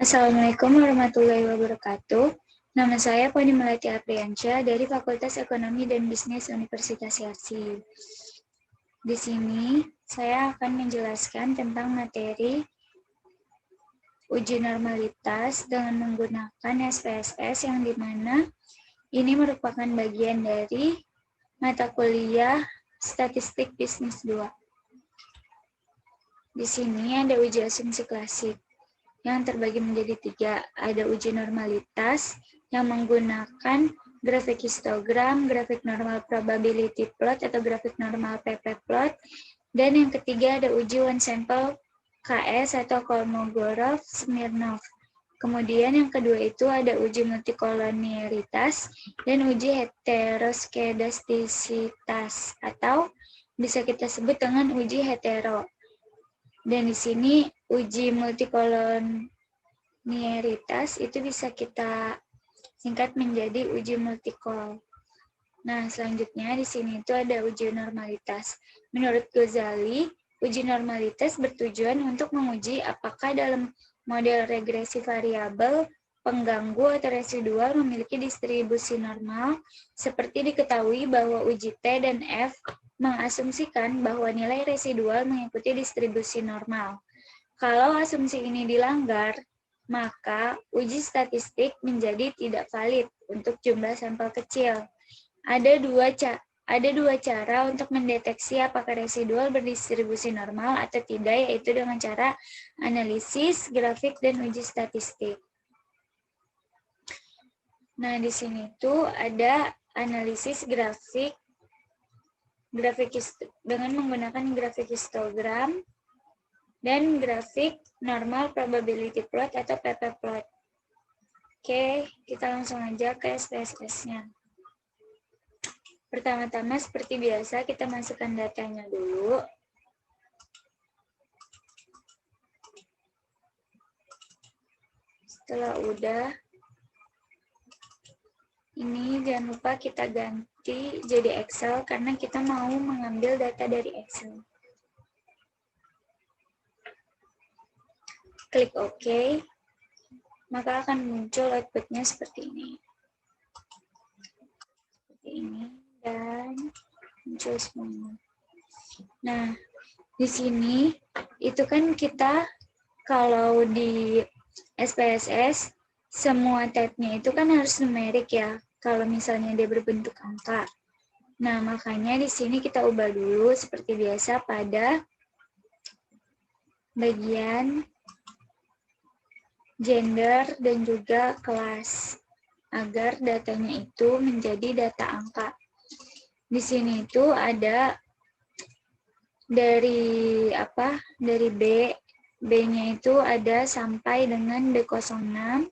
Assalamualaikum warahmatullahi wabarakatuh. Nama saya Poni Melati Apriansyah dari Fakultas Ekonomi dan Bisnis Universitas Yarsi. Di sini saya akan menjelaskan tentang materi uji normalitas dengan menggunakan SPSS yang dimana ini merupakan bagian dari mata kuliah Statistik Bisnis 2. Di sini ada uji asumsi klasik yang terbagi menjadi 3. Ada uji normalitas yang menggunakan grafik histogram, grafik normal probability plot atau grafik normal PP plot, dan yang ketiga ada uji one sample KS atau Kolmogorov-Smirnov. Kemudian yang kedua itu ada uji multikolonialitas dan uji heteroskedastisitas atau bisa kita sebut dengan uji hetero. Dan di sini uji multikolonialitas itu bisa kita singkat menjadi uji multikol. Nah, selanjutnya di sini itu ada uji normalitas. Menurut Ghazali, uji normalitas bertujuan untuk menguji apakah dalam model regresi variabel, pengganggu atau residual memiliki distribusi normal, seperti diketahui bahwa uji T dan F mengasumsikan bahwa nilai residual mengikuti distribusi normal. Kalau asumsi ini dilanggar, maka uji statistik menjadi tidak valid untuk jumlah sampel kecil. Ada dua cara untuk mendeteksi apakah residual berdistribusi normal atau tidak, yaitu dengan cara analisis, grafik, dan uji statistik. Nah, di sini tuh ada analisis grafik dengan menggunakan grafik histogram dan grafik normal probability plot atau PP plot. Oke, kita langsung aja ke SPSS-nya. Pertama-tama seperti biasa kita masukkan datanya dulu. Setelah udah, ini jangan lupa kita ganti jadi Excel karena kita mau mengambil data dari Excel. Klik OK, maka akan muncul output-nya seperti ini. Seperti ini, dan muncul semua. Nah, di sini itu kan kita kalau di SPSS semua tab-nya itu kan harus numerik ya, kalau misalnya dia berbentuk angka. Nah, makanya di sini kita ubah dulu seperti biasa pada bagian gender dan juga kelas agar datanya itu menjadi data angka. Di sini itu ada dari B. B-nya itu ada sampai dengan B06.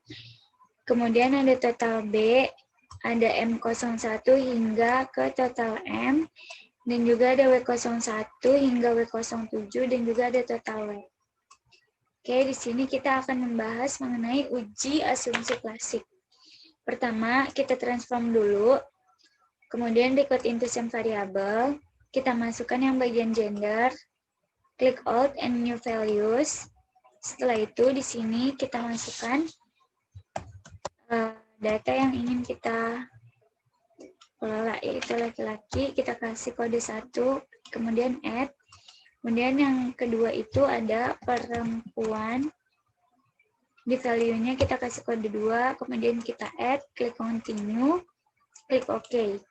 Kemudian ada total B, ada M01 hingga ke total M, dan juga ada W01 hingga W07, dan juga ada total W. Oke, di sini kita akan membahas mengenai uji asumsi klasik. Pertama, kita transform dulu, kemudian record into some variable, kita masukkan yang bagian gender, klik Alt and New Values. Setelah itu, di sini kita masukkan data yang ingin kita kelola, yaitu laki-laki, kita kasih kode 1, kemudian add. Kemudian yang kedua itu ada perempuan. Di value-nya kita kasih kode 2, kemudian kita add, klik continue, klik OK.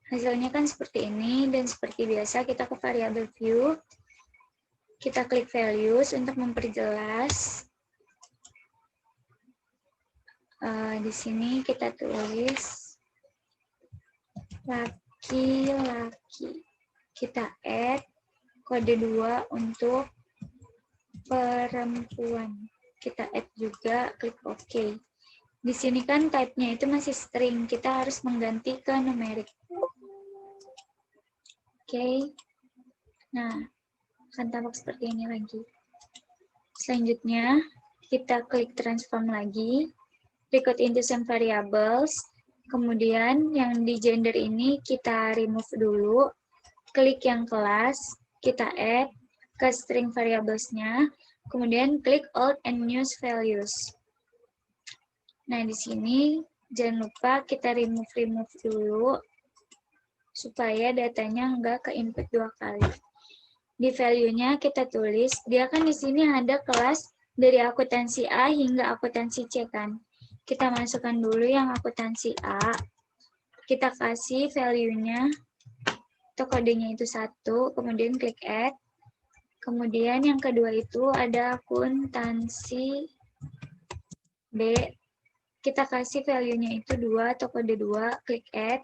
Hasilnya kan seperti ini, dan seperti biasa kita ke variable view, kita klik values untuk memperjelas. Di sini kita tulis laki-laki. Kita add kode 2 untuk perempuan. Kita add juga, klik OK. Di sini kan type-nya itu masih string, kita harus mengganti ke numerik. Oke. Nah, akan tampak seperti ini lagi. Selanjutnya, kita klik transform lagi, record into some variables, kemudian yang di gender ini kita remove dulu, klik yang kelas, kita add, ke string variablesnya, kemudian klik Alt and Use Values. Nah, di sini jangan lupa kita remove dulu supaya datanya nggak ke input 2 kali. Di value-nya kita tulis, dia kan di sini ada kelas dari akuntansi A hingga akuntansi C kan. Kita masukkan dulu yang akuntansi A, kita kasih value-nya, atau kodenya itu 1, kemudian klik add. Kemudian yang kedua itu ada akuntansi B, kita kasih value-nya itu 2 atau kode 2, klik add.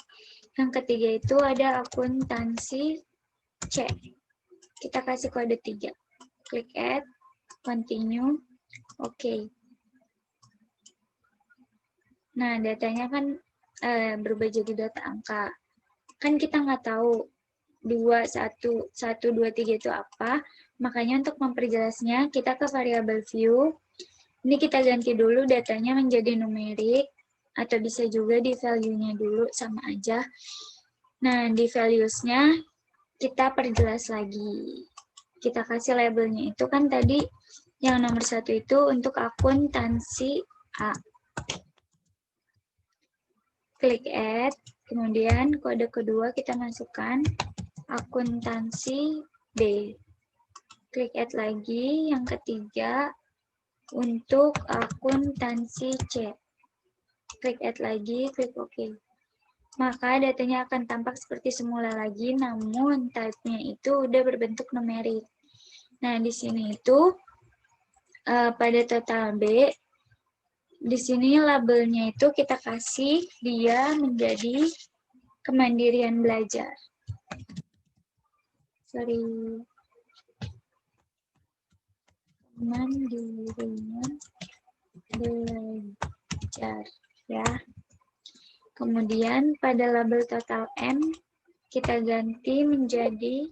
Yang ketiga itu ada akuntansi C, kita kasih kode 3, klik add, continue, oke. Nah, datanya kan berubah jadi data angka. Kan kita nggak tahu 2, 1, 1, 2, 3 itu apa. Makanya untuk memperjelasnya, kita ke variable view. Ini kita ganti dulu datanya menjadi numerik, atau bisa juga di value-nya dulu, sama aja. Nah, di values-nya kita perjelas lagi. Kita kasih labelnya itu kan tadi yang nomor 1 itu untuk akuntansi A. Klik add, kemudian kode kedua kita masukkan akuntansi B. Klik add lagi, yang ketiga untuk akuntansi C. Klik add lagi, klik OK. Maka datanya akan tampak seperti semula lagi, namun type-nya itu udah berbentuk numerik. Nah, di sini itu pada total B, di sini labelnya itu kita kasih dia menjadi kemandirian belajar. Kemandirian belajar, ya. Kemudian pada label total M, kita ganti menjadi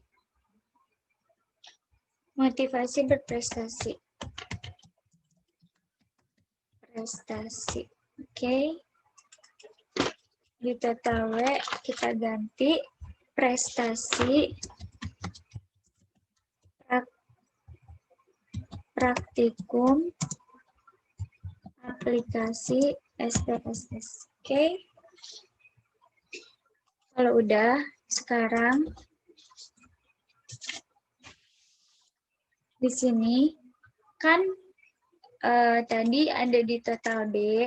motivasi berprestasi. Prestasi, oke. Di total W kita ganti prestasi praktikum aplikasi SPSS, oke. Kalau udah, sekarang di sini kan tadi ada di total B,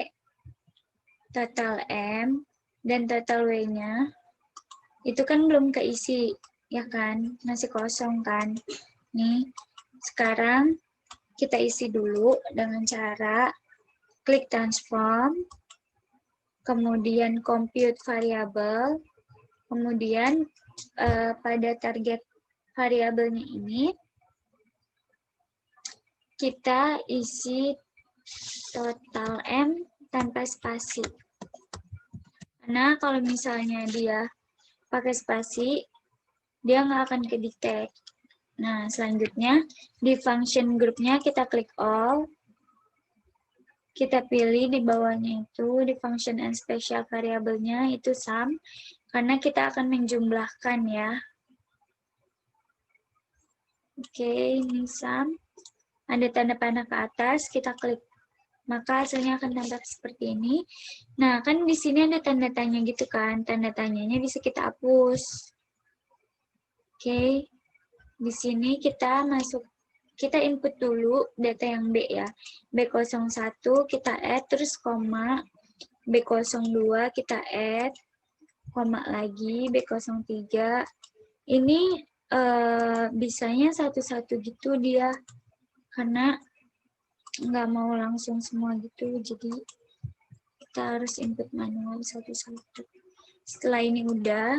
total M, dan total W-nya, itu kan belum keisi, ya kan? Masih kosong kan? Nih, sekarang kita isi dulu dengan cara klik transform, kemudian compute variable, kemudian pada target variabelnya ini, kita isi total M tanpa spasi. Karena kalau misalnya dia pakai spasi, dia nggak akan ke-detect. Nah, selanjutnya di function groupnya kita klik all. Kita pilih di bawahnya itu, di function and special variabelnya itu sum, karena kita akan menjumlahkan ya. Oke, ini sum. Ada tanda panah ke atas, kita klik. Maka hasilnya akan tampak seperti ini. Nah, kan di sini ada tanda tanya gitu kan. Tanda tanyanya bisa kita hapus. Oke. Di sini kita input dulu data yang B ya. B01 kita add, terus koma. B02 kita add, koma lagi. B03. Ini bisanya satu-satu gitu dia. Karena nggak mau langsung semua gitu, jadi kita harus input manual satu-satu. Setelah ini udah,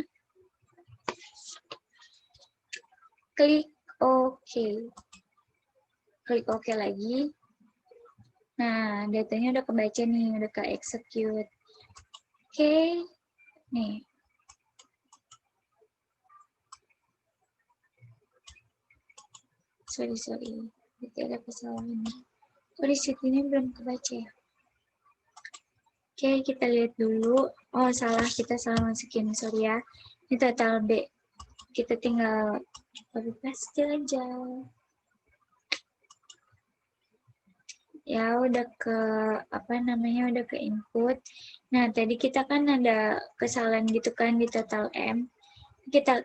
klik OK. Klik OK lagi. Nah, datanya udah kebaca nih, udah ke-execute. Oke, nih. Sorry. Berarti ada kesalahan. Oh, di sini belum kebaca ya. Oke, kita lihat dulu. Oh, kita salah masukin, sorry ya. Ini total B. Kita tinggal copy paste aja. ya, udah ke udah ke input. Nah, tadi kita kan ada kesalahan gitu kan di total M. Kita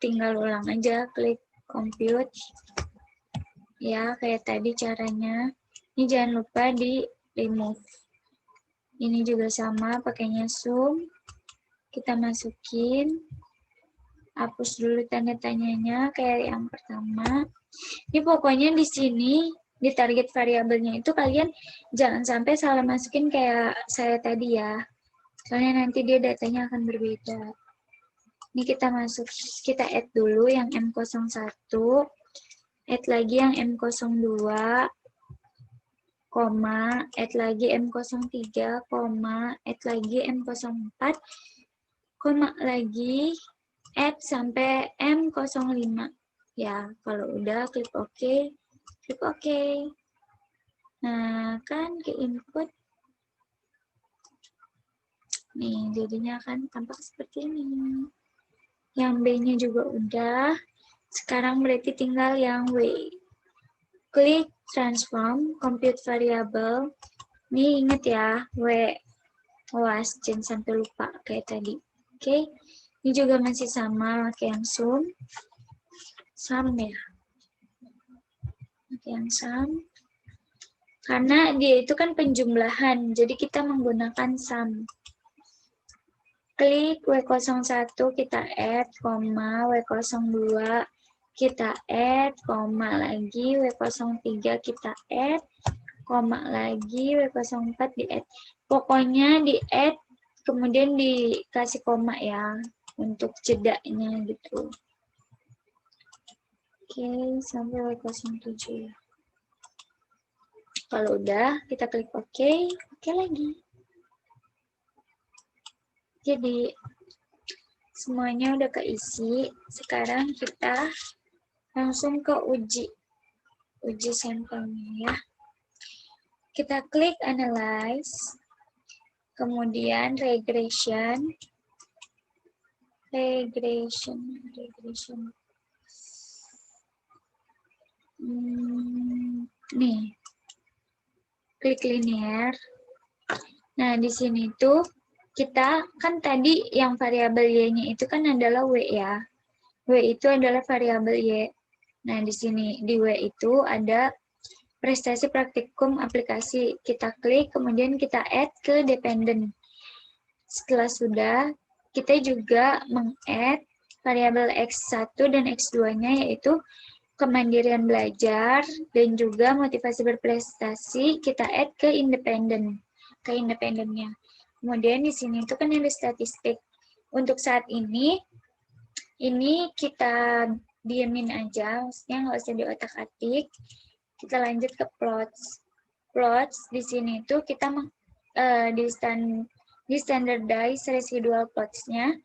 tinggal ulang aja, klik compute. Ya, kayak tadi caranya. Ini jangan lupa di remove. Ini juga sama, pakainya sum. Kita masukin. Hapus dulu tanda tanyanya kayak yang pertama. Ini pokoknya di sini di target variabelnya itu kalian jangan sampai salah masukin kayak saya tadi ya. Soalnya nanti dia datanya akan berbeda. Ini kita add dulu yang M01, add lagi yang M02, koma, add lagi M03, koma, add lagi M04, koma lagi, add sampai M05. Ya, kalau udah klik OK, klik OK. Nah, kan ke input. Nih, jadinya kan tampak seperti ini. Yang B-nya juga udah. Sekarang berarti tinggal yang W. Klik transform, compute variable. Ini inget ya, W. Awas, jangan sampai lupa kayak tadi. Oke, ini juga masih sama, pakai yang sum. Sum ya. Pakai yang sum. Karena dia itu kan penjumlahan, jadi kita menggunakan sum. Klik W01 kita add, koma, W02 kita add, koma lagi, W03 kita add, koma lagi, W04 di add. Pokoknya di add, kemudian dikasih koma ya, untuk jedanya gitu. Oke, sampai W07 ya. Kalau udah, kita klik OK, OK lagi. Jadi, semuanya udah keisi. Sekarang kita langsung ke uji sampelnya ya. Kita klik analyze, kemudian regression. Nih, klik linear. Nah, di sini tuh kita kan tadi yang variabel y-nya itu kan adalah w ya. W itu adalah variabel y. Nah, di sini di w itu ada prestasi praktikum aplikasi. Kita klik, kemudian kita add ke dependent. Setelah sudah, kita juga meng-add variabel x1 dan x2-nya, yaitu kemandirian belajar dan juga motivasi berprestasi, kita add ke independennya. Kemudian di sini itu kan ada statistik. Untuk saat ini kita diemin aja, maksudnya nggak usah diotak-atik. Kita lanjut ke plots. Plots di sini itu kita di standardized residual plots-nya,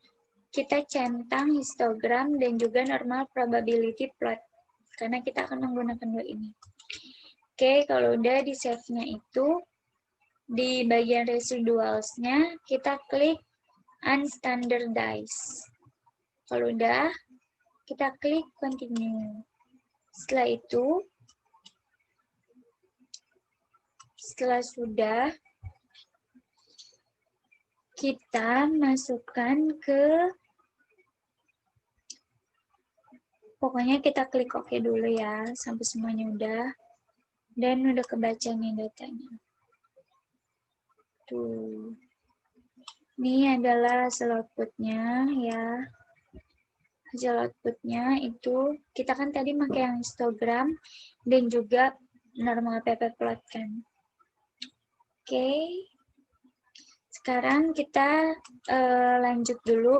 kita centang histogram dan juga normal probability plot. Karena kita akan menggunakan dua ini. Oke, kalau udah di save-nya itu, di bagian residuals-nya, kita klik unstandardized. Kalau udah, kita klik continue. Setelah itu, setelah sudah, kita masukkan ke, pokoknya kita klik OK dulu ya, sampai semuanya udah. Dan udah kebaca nih datanya. Tuh. Ini adalah hasil output-nya ya. Hasil output-nya itu, kita kan tadi pakai yang histogram dan juga normal ppplot kan. Oke. Sekarang kita lanjut dulu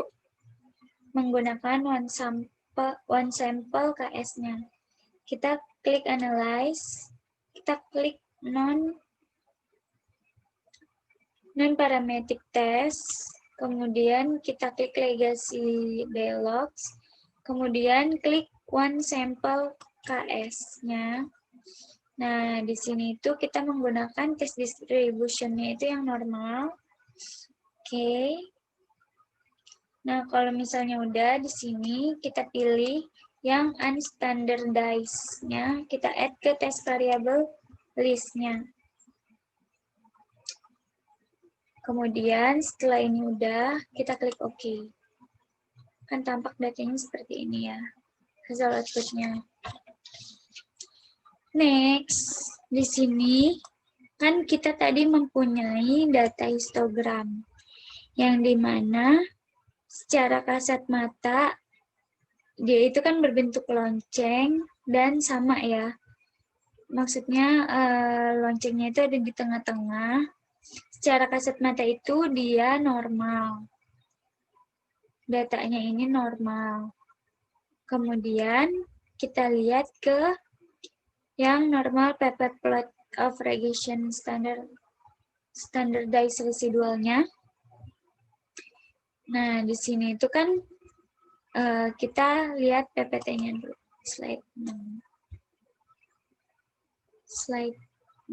menggunakan one sample KS-nya. Kita klik analyze, kita klik non-parametric test, kemudian kita klik legacy dialogs, kemudian klik one sample KS-nya. Nah, di sini itu kita menggunakan test distribution-nya itu yang normal. Oke. Nah, kalau misalnya udah di sini kita pilih yang unstandardized-nya, kita add ke test variable list-nya. Kemudian setelah ini udah, kita klik OK. Kan tampak datanya seperti ini ya, hasil outputnya. Next, di sini kan kita tadi mempunyai data histogram, yang dimana secara kasat mata dia itu kan berbentuk lonceng dan sama ya. Maksudnya loncengnya itu ada di tengah-tengah. Secara kasat mata itu dia normal. Datanya ini normal. Kemudian kita lihat ke yang normal pepet plot of regression standardized residualnya. Nah, di sini itu kan kita lihat PPT-nya dulu. Slide 6. Slide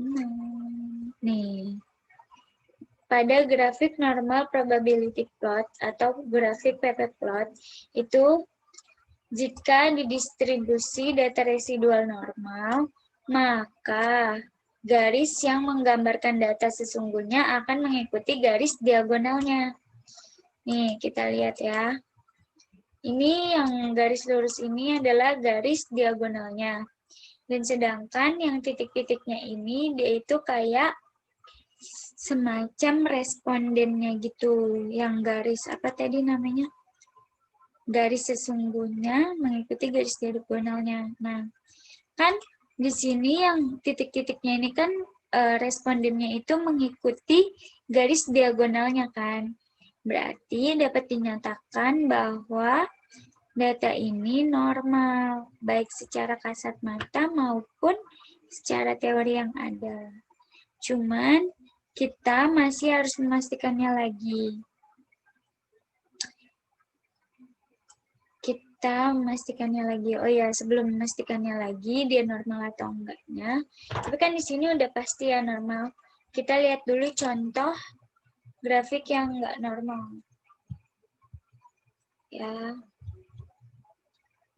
6. Nih. Pada grafik normal probability plot atau grafik PP plot, itu jika didistribusi data residual normal, maka garis yang menggambarkan data sesungguhnya akan mengikuti garis diagonalnya. Nih, kita lihat ya. Ini yang garis lurus ini adalah garis diagonalnya. Dan sedangkan yang titik-titiknya ini, dia itu kayak semacam respondennya gitu, yang garis apa tadi namanya, garis sesungguhnya mengikuti garis diagonalnya. Nah, kan di sini yang titik-titiknya ini kan respondennya itu mengikuti garis diagonalnya kan, berarti dapat dinyatakan bahwa data ini normal, baik secara kasat mata maupun secara teori yang ada. Cuman kita masih harus memastikannya lagi. Oh ya, sebelum memastikannya lagi dia normal atau enggaknya. Tapi kan di sini udah pasti ya normal. Kita lihat dulu contoh grafik yang enggak normal. Ya.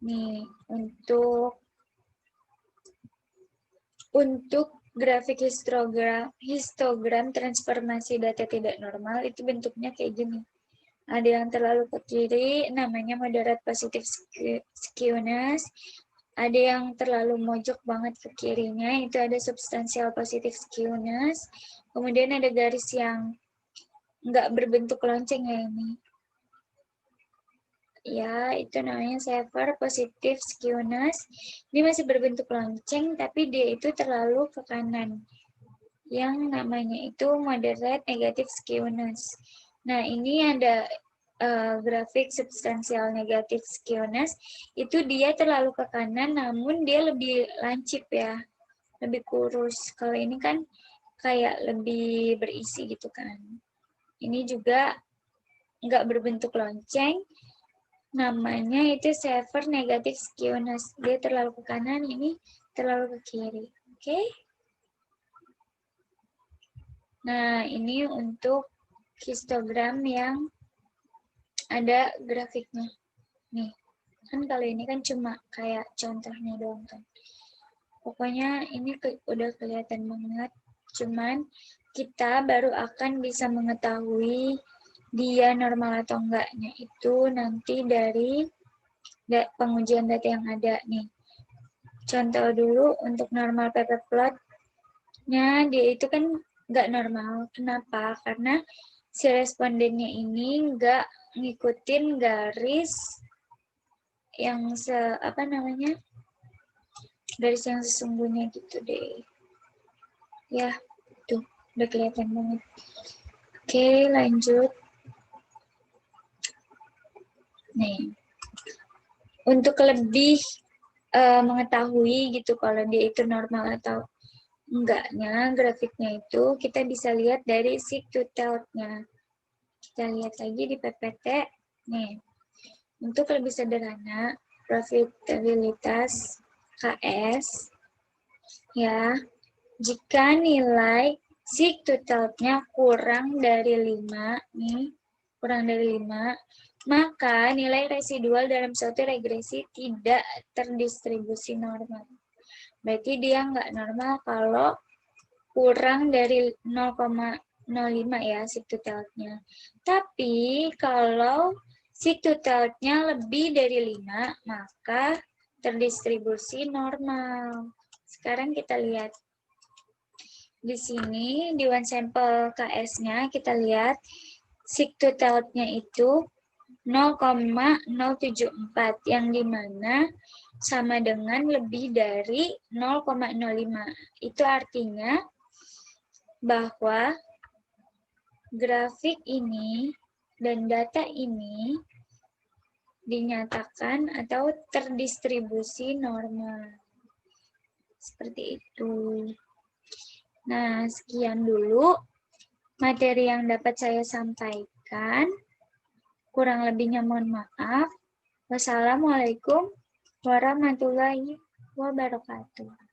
Nih, untuk grafik histogram transformasi data tidak normal itu bentuknya kayak gini. Ada yang terlalu ke kiri, namanya moderate positive skewness. Ada yang terlalu mojok banget ke kirinya, itu ada substantial positive skewness. Kemudian ada garis yang nggak berbentuk lonceng ya ini. Ya, itu namanya severe positive skewness. Ini masih berbentuk lonceng, tapi dia itu terlalu ke kanan. Yang namanya itu moderate negative skewness. Nah, ini ada grafik substansial negative skewness. Itu dia terlalu ke kanan, namun dia lebih lancip ya. Lebih kurus. Kalau ini kan kayak lebih berisi gitu kan. Ini juga nggak berbentuk lonceng. Namanya itu severe negative skewness. Dia terlalu ke kanan, ini terlalu ke kiri. Oke? Nah, ini untuk histogram yang ada grafiknya. Nih, kan kalau ini kan cuma kayak contohnya doang kan. Pokoknya ini udah kelihatan banget. Cuman kita baru akan bisa mengetahui dia normal atau enggaknya itu nanti dari pengujian data yang ada nih. Contoh dulu untuk normal PP plot-nya, dia itu kan nggak normal. Kenapa? Karena si respondennya ini nggak ngikutin garis yang garis yang sesungguhnya gitu deh. Ya, tuh udah kelihatan banget. Oke, lanjut. Nih, untuk lebih mengetahui gitu kalau dia itu normal atau enggaknya grafiknya itu, kita bisa lihat dari seek to tell-nya. Kita lihat lagi di PPT. Nih, untuk lebih sederhana, profitabilitas KS, ya, jika nilai seek to tell-nya kurang dari 5, nih, kurang dari 5, maka nilai residual dalam suatu regresi tidak terdistribusi normal. Berarti dia nggak normal kalau kurang dari 0,5 0,5 ya sigtuteltnya. Tapi kalau sigtuteltnya lebih dari 5, maka terdistribusi normal. Sekarang kita lihat. Di sini, di one sample KS-nya, kita lihat sigtuteltnya itu 0,074, yang dimana sama dengan lebih dari 0,05. Itu artinya bahwa grafik ini dan data ini dinyatakan atau terdistribusi normal. Seperti itu. Nah, sekian dulu materi yang dapat saya sampaikan. Kurang lebihnya mohon maaf. Wassalamualaikum warahmatullahi wabarakatuh.